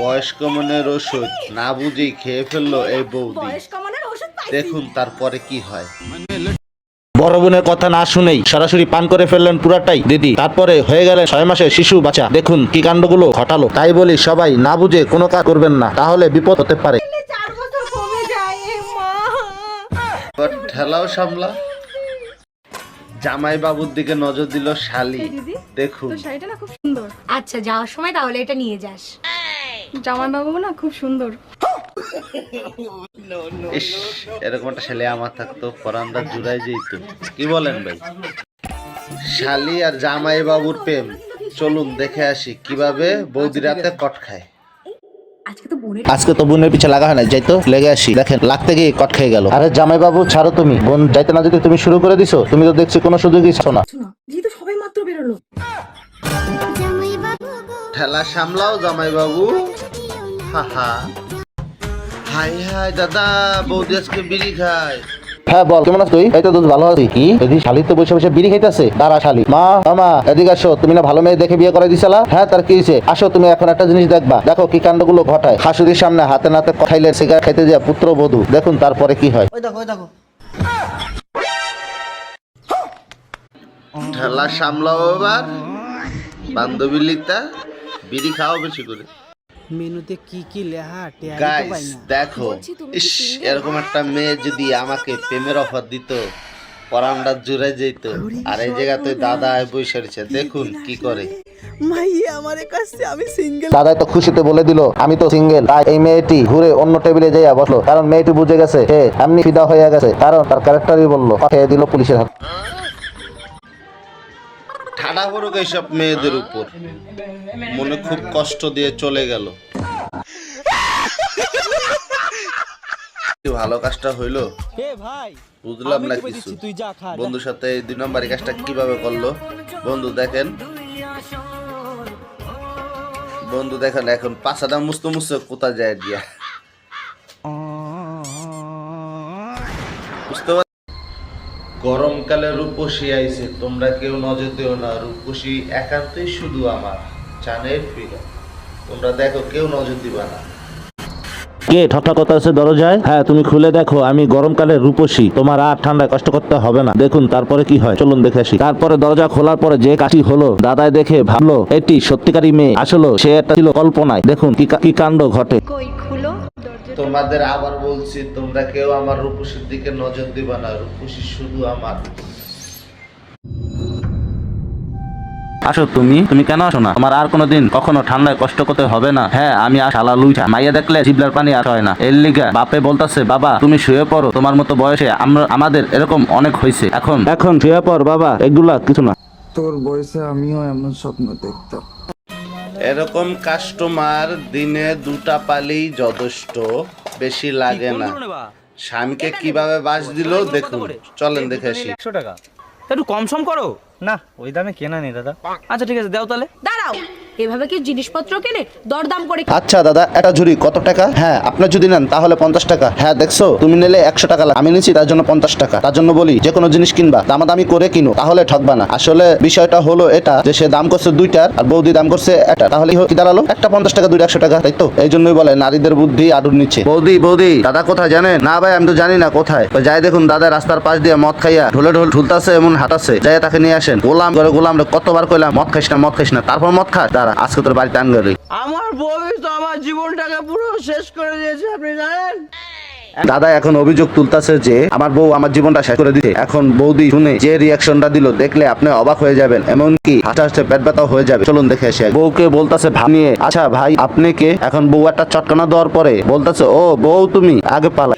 বয়স কমানোর ওষুধ না বুঝেই খেয়ে ফেললো এই বৌদি। দেখুন তারপরে কি হয়। বড় বোনের কথা না শুনেই সরাসরি পান করে ফেললেন পুরাটাই দিদি, তারপরে হয়ে গেলেন 6 মাসের শিশু বাচ্চা। দেখুন কি কাণ্ডগুলো ঘটালো। তাই বলি সবাই না বুঝে কোনো কাজ করবেন না, তাহলে বিপদ হতে পারে। ঠেলাও সামলা। জামাই বাবুর দিকে নজর দিল শালি। দেখুন শাড়িটা না খুব সুন্দর। আচ্ছা যাওয়ার সময় তাহলে এটা নিয়ে যাস। জামাই বাবু না খুব সুন্দর। ইস, এরকম একটা ছেলে আমার থাকতো পরানটা জুড়াই যেত। কি বলেন ভাই? শালি আর জামাই বাবুর প্রেম। চলুন দেখে আসি কিভাবে বৌদি রাতে কট খায়। আজকে তো বোনের পিছে লাগা হয় না, যাই তো লেগে আসি। দেখেন লাগতে গিয়ে কট খেয়ে গেল। আরে জামাই বাবু ছাড়ো, তুমি বোন যাইতে না যেতে তুমি শুরু করে দিছো। তুমি তো দেখছি কোনো সুযোগই ছো না। যেহেতু সবাই মাত্র বেরোলো। ঠেলা সামলাও জামাই বাবু। হাহা। হাই হাই দাদা, বৌদি আজকে বিড়ি খায়। হ্যাঁ বল, কেমন আছিস তুই? এই তো ভালো আছি। কি এদিকে শালি তো বসে বসে বিড়ি খাইতেছে। দাঁড়া শালি। মা মামা এদিকে আসো। তুমি না ভালো মেয়ে দেখে বিয়ে করে দিছিলা? হ্যাঁ তার কি হয়েছে? আসো তুমি এখন একটা জিনিস দেখবা। দেখো কি কাণ্ডগুলো ঘটায়। শাশুড়ির সামনে হাতে নাতে খাইলে সিগারেট খাইতে যায় পুত্র বধূ। দেখুন তারপরে কি হয়। ঠেলা সামলাও এবার। বান্ধবী লিতা বিড়ি খাও বেশি করে। মেনুতে কি কি লেখা গাইস দেখো, ইস এরকম একটা মেয়ে যদি আমাকে প্রেমের অফার দিত, পরানটা জুড়ে যেত। আর এই জায়গাতে দাদা বসে রয়েছে, দেখুন কি করে। মাইয়া আমার কাছে আমি সিঙ্গেল। দাদাই তো খুশিতে বলে দিল আমি তো সিঙ্গেল। তাই এই মেয়েটি ঘুরে অন্য টেবিলে যাইয়া বসলো, কারণ মেয়েটি বুঝে গেছে সে এমনি ফিদা হয়ে গেছে, কারণ তার ক্যারেক্টারই বললো। খেয়ে দিল পুলিশের হাত। ঠাডা পড়ুক এইসব মেয়েদের উপর। মনে খুব কষ্ট দিয়ে চলে গেল। ভালো কাজটা হইলো বুঝলাম না কিছু। বন্ধুর সাথে এই 2 নম্বরই কাজটা কিভাবে করলো বন্ধু দেখেন। বন্ধু দেখেন এখন পাছাটা মুছতে মুছতে কোথা যায় দিয়া। বুঝতে পার। গরমকালে রূপসী আইছে, তোমরা কেউ নজর দিও না। রূপসী একান্তই শুধু আমার চানের ফিরা। তোমরা দেখো কেউ নজর দিবা না। কে ঠকঠক কথা আছে দরজায়? হ্যাঁ তুমি খুলে দেখো, আমি গরমকালে রূপসী, তোমার আর ঠান্ডায় কষ্ট করতে হবে না। দেখুন তারপরে কি হয়, চলুন দেখে আসি। তারপরে দরজা খোলার পরে যে কাজটি হলো, দাদাই দেখে ভাবলো এটি সত্যিকারী মেয়ে। আসলে সে একটা ছিল কল্পনায়। দেখুন কি কাণ্ড ঘটে। তোমাদের আবার বলছি, তোমরা কেউ আমার রূপসীর দিকে নজর দিবা না। রূপসী শুধু আমার। আসো তুমি কেন আসো না? তোমার আর কোনোদিন কখনো ঠান্ডায় কষ্ট করতে হবে না। হ্যাঁ আমি আর শালা লুইছা। মাইয়া দেখলে জিবলার পানি আর হয় না। এর লিগা বাপে বলতাছে বাবা তুমি শুয়ে পড়ো, তোমার মতো বয়সে আমাদের এরকম অনেক হয়েছে। এখন শুয়ে পড় বাবা, এগুলা কিছু না। তোর বয়সে আমিও এমন স্বপ্ন দেখতাম। এরকম কাস্টমার দিনে 2টা পালেই যথেষ্ট, বেশি লাগে না। স্বামীকে কিভাবে বাস দিল দেখুন, চলেন দেখে আসি। 100 টাকা একটু কম সম করো না, ওই দামে কেনা নেই দাদা। আচ্ছা ঠিক আছে দাও তাহলে। দাঁড়াও, এভাবে কি জিনিসপত্র কিনে দরদাম করে? আচ্ছা দাদা এটা ঝুড়ি কত টাকা? হ্যাঁ আপনার যদি নেন তাহলে 50 টাকা। হ্যাঁ দেখছো তুমি নিলে 100 টাকা, আমি নিচ্ছি তার জন্য 50 টাকা। তার জন্য বলি যে কোনো জিনিস কিনবা দামাদামি করে কিনো, তাহলে ঠকবা না। আসলে বিষয়টা হলো এটা যে সে দাম করছে 2টার আর বৌদি দাম করছে একটা, তাহলে কি দাঁড়ালো একটা 50 টাকা 2টা 100 টাকা, তাই তো? এই জন্যই বলে নারীদের বুদ্ধি আডুর নিচ্ছে। বৌদি দাদা কোথায় জানেন? না ভাই আমি তো জানি না কোথায়। তো যাই দেখুন দাদা রাস্তার পাশ দিয়ে মদ খাইয়া ঢোলে ঢুলতাছে এমন হাঁটাছে, যাই তাকে নিয়ে আসেন। গোলাম রে কতবার কইলাম মদ খাইস না, তারপর মদ খাস। দাঁড়া আজকে তোর বাড়িতে আনগেলি। আমার বউ তো আমার জীবনটাকে পুরো শেষ করে দিয়েছে, আপনি জানেন? দাদা এখন অভিযোগ তুলতাছে যে আমার বউ আমার জীবনটা শেষ করে দিতে। এখন বৌদি শুনে যে রিয়াকশনটা দিল দেখলে আপনি অবাক হয়ে যাবেন, এমনকি হাসতে হাসতে পেট ব্যথা হয়ে যাবে। চলুন দেখে আসি। বউকে বলতাছে ভানিয়ে, আচ্ছা ভাই আপনি কে? এখন বউ একটা চটকানা দেওয়ার পরে বলতাছে ও বউ তুমি আগে পালা।